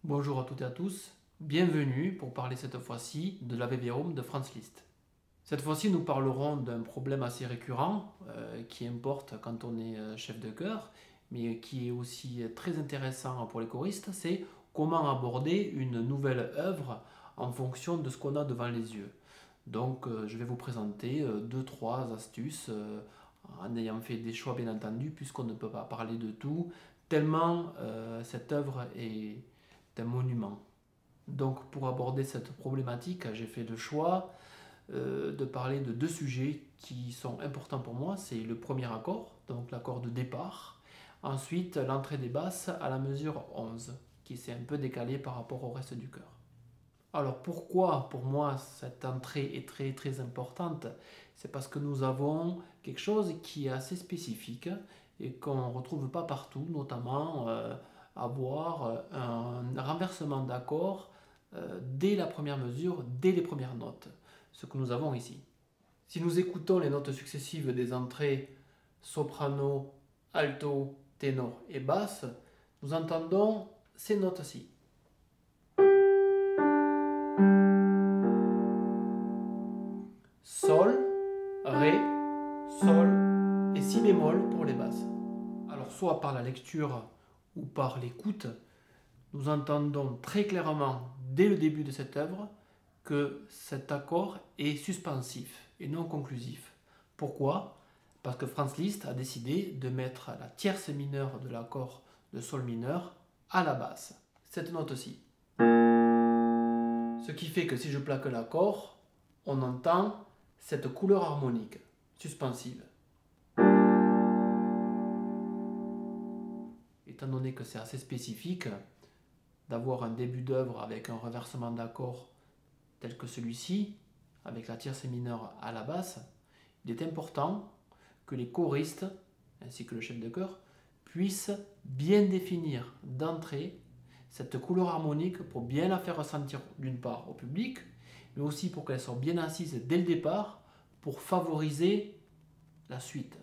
Bonjour à toutes et à tous, bienvenue pour parler cette fois-ci de l'Ave Verum de Franz Liszt. Cette fois-ci, nous parlerons d'un problème assez récurrent qui importe quand on est chef de chœur, mais qui est aussi très intéressant pour les choristes, c'est comment aborder une nouvelle œuvre en fonction de ce qu'on a devant les yeux. Donc je vais vous présenter 2-3 astuces en ayant fait des choix bien entendu, puisqu'on ne peut pas parler de tout, tellement cette œuvre est un monument. Donc pour aborder cette problématique, j'ai fait le choix de parler de deux sujets qui sont importants pour moi. C'est le premier accord, donc l'accord de départ. Ensuite, l'entrée des basses à la mesure 11, qui s'est un peu décalée par rapport au reste du chœur. Alors pourquoi pour moi cette entrée est très très importante? C'est parce que nous avons quelque chose qui est assez spécifique et qu'on ne retrouve pas partout, notamment avoir un renversement d'accord dès la première mesure, dès les premières notes, ce que nous avons ici. Si nous écoutons les notes successives des entrées soprano, alto, ténor et basse, nous entendons ces notes-ci. Sol, Ré, Sol et Si bémol pour les basses. Alors soit par la lecture ou par l'écoute, nous entendons très clairement dès le début de cette œuvre que cet accord est suspensif et non conclusif. Pourquoi? Parce que Franz Liszt a décidé de mettre la tierce mineure de l'accord de Sol mineur à la basse, cette note-ci. Ce qui fait que si je plaque l'accord, on entend cette couleur harmonique, suspensive. Étant donné que c'est assez spécifique d'avoir un début d'œuvre avec un reversement d'accord tel que celui-ci, avec la tierce mineure à la basse, il est important que les choristes, ainsi que le chef de chœur, puissent bien définir d'entrée cette couleur harmonique pour bien la faire ressentir d'une part au public, mais aussi pour qu'elle soit bien assise dès le départ pour favoriser la suite.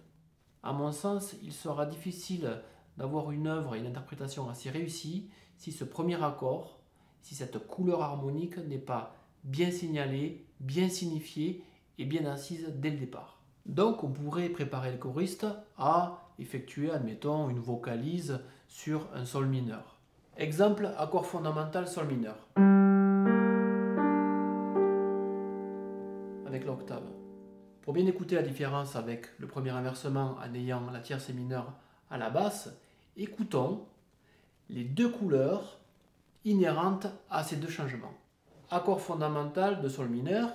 À mon sens, il sera difficile d'avoir une œuvre et une interprétation assez réussie si ce premier accord, si cette couleur harmonique n'est pas bien signalée, bien signifiée et bien assise dès le départ. Donc on pourrait préparer le choriste à effectuer, admettons, une vocalise sur un sol mineur. Exemple, accord fondamental sol mineur. Avec l'octave. Pour bien écouter la différence avec le premier inversement en ayant la tierce mineure à la basse, écoutons les deux couleurs inhérentes à ces deux changements. Accord fondamental de sol mineur,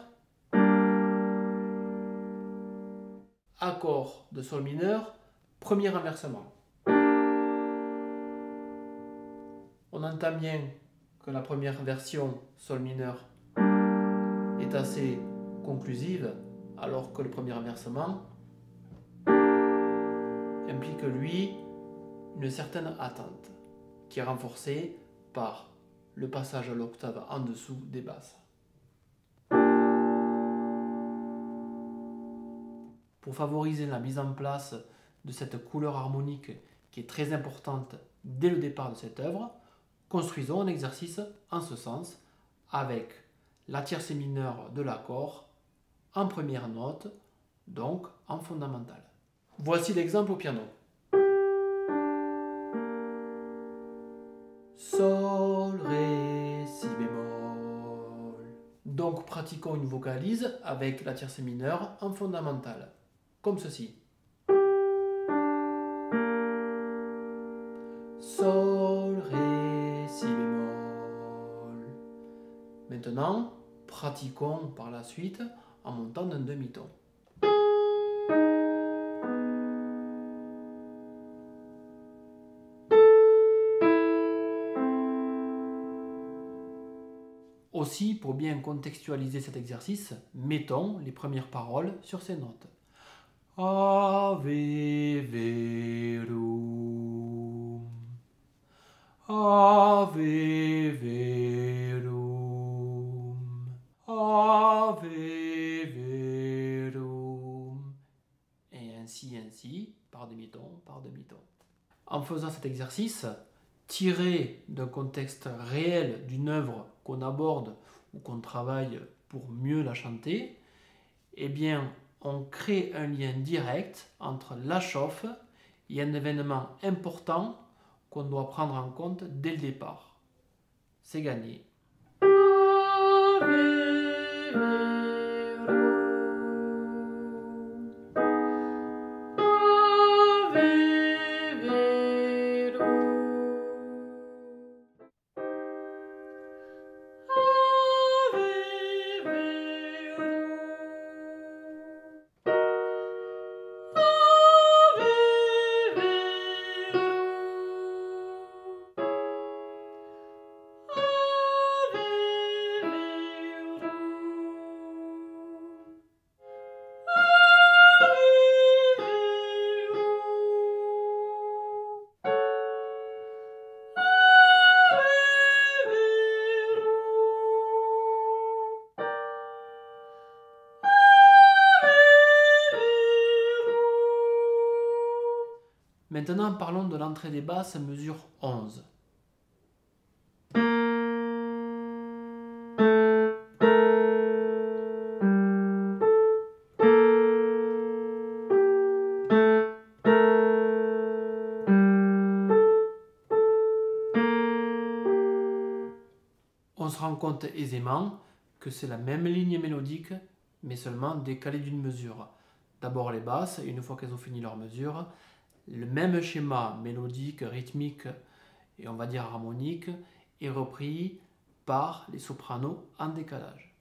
accord de sol mineur, premier inversement. On entend bien que la première version sol mineur est assez conclusive, alors que le premier inversement implique lui une certaine attente qui est renforcée par le passage à l'octave en dessous des basses. Pour favoriser la mise en place de cette couleur harmonique qui est très importante dès le départ de cette œuvre, construisons un exercice en ce sens avec la tierce mineure de l'accord en première note, donc en fondamentale. Voici l'exemple au piano. Sol, Ré, Si bémol. Donc pratiquons une vocalise avec la tierce mineure en fondamentale, comme ceci. Sol, Ré, Si bémol. Maintenant, pratiquons par la suite en montant d'un demi-ton. Aussi, pour bien contextualiser cet exercice, mettons les premières paroles sur ces notes. Ave verum. Ave verum. Ave verum. Et ainsi, par demi-ton, par demi-ton. en faisant cet exercice, tiré d'un contexte réel d'une œuvre qu'on aborde ou qu'on travaille pour mieux la chanter, eh bien, on crée un lien direct entre la chauffe et un événement important qu'on doit prendre en compte dès le départ. C'est gagné. Maintenant, parlons de l'entrée des basses, mesure 11. On se rend compte aisément que c'est la même ligne mélodique, mais seulement décalée d'une mesure. D'abord les basses, et une fois qu'elles ont fini leur mesure, le même schéma mélodique, rythmique et on va dire harmonique est repris par les sopranos en décalage.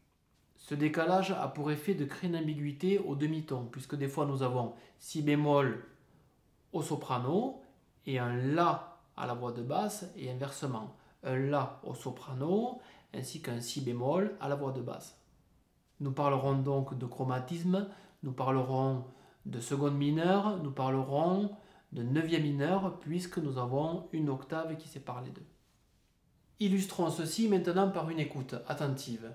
Ce décalage a pour effet de créer une ambiguïté au demi-ton, puisque des fois nous avons si bémol au soprano et un la à la voix de basse et inversement, un la au soprano ainsi qu'un si bémol à la voix de basse. Nous parlerons donc de chromatisme, nous parlerons de seconde mineure, nous parlerons de neuvième mineur puisque nous avons une octave qui sépare les deux. Illustrons ceci maintenant par une écoute attentive.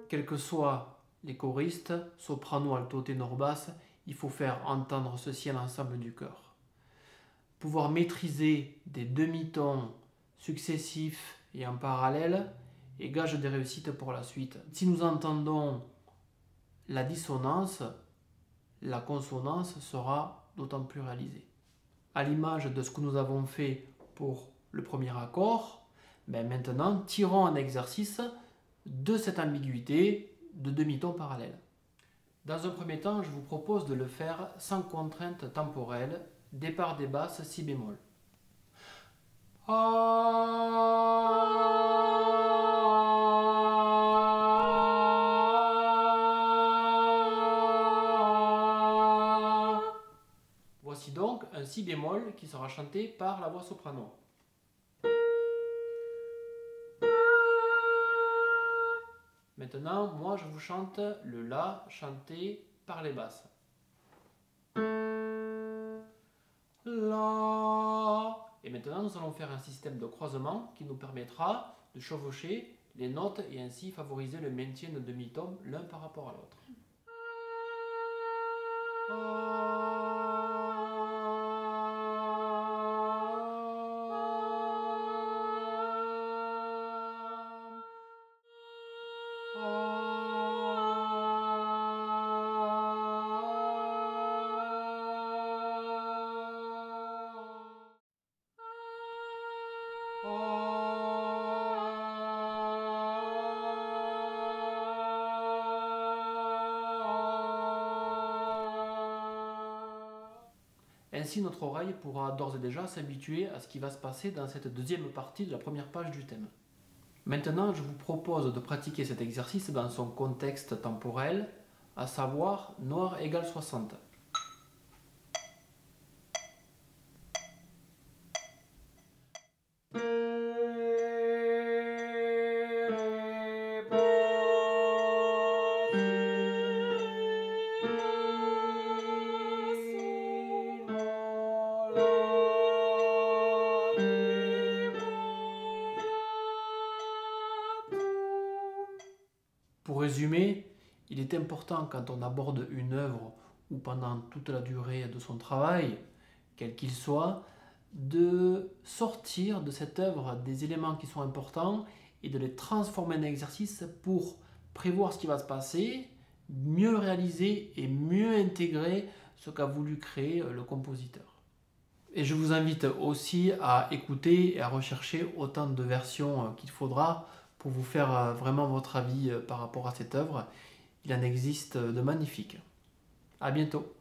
Quels que soient les choristes, soprano, alto, ténor, basse, il faut faire entendre ceci à l'ensemble du chœur. Pouvoir maîtriser des demi-tons successifs et en parallèle est gage de réussite pour la suite. Si nous entendons la dissonance, la consonance sera d'autant plus réalisée. À l'image de ce que nous avons fait pour le premier accord, maintenant tirons un exercice de cette ambiguïté de demi-ton parallèle. Dans un premier temps, je vous propose de le faire sans contrainte temporelle, départ des basses si bémol. Voici donc un si bémol qui sera chanté par la voix soprano. Maintenant, moi je vous chante le La chanté par les basses. La. Et maintenant, nous allons faire un système de croisement qui nous permettra de chevaucher les notes et ainsi favoriser le maintien de demi-ton l'un par rapport à l'autre. Ainsi, notre oreille pourra d'ores et déjà s'habituer à ce qui va se passer dans cette deuxième partie de la première page du thème. Maintenant, je vous propose de pratiquer cet exercice dans son contexte temporel, à savoir noir égale 60. Pour résumer, il est important quand on aborde une œuvre ou pendant toute la durée de son travail, quel qu'il soit, de sortir de cette œuvre des éléments qui sont importants et de les transformer en exercice pour prévoir ce qui va se passer, mieux le réaliser et mieux intégrer ce qu'a voulu créer le compositeur. Et je vous invite aussi à écouter et à rechercher autant de versions qu'il faudra pour vous faire vraiment votre avis par rapport à cette œuvre. Il en existe de magnifiques. À bientôt.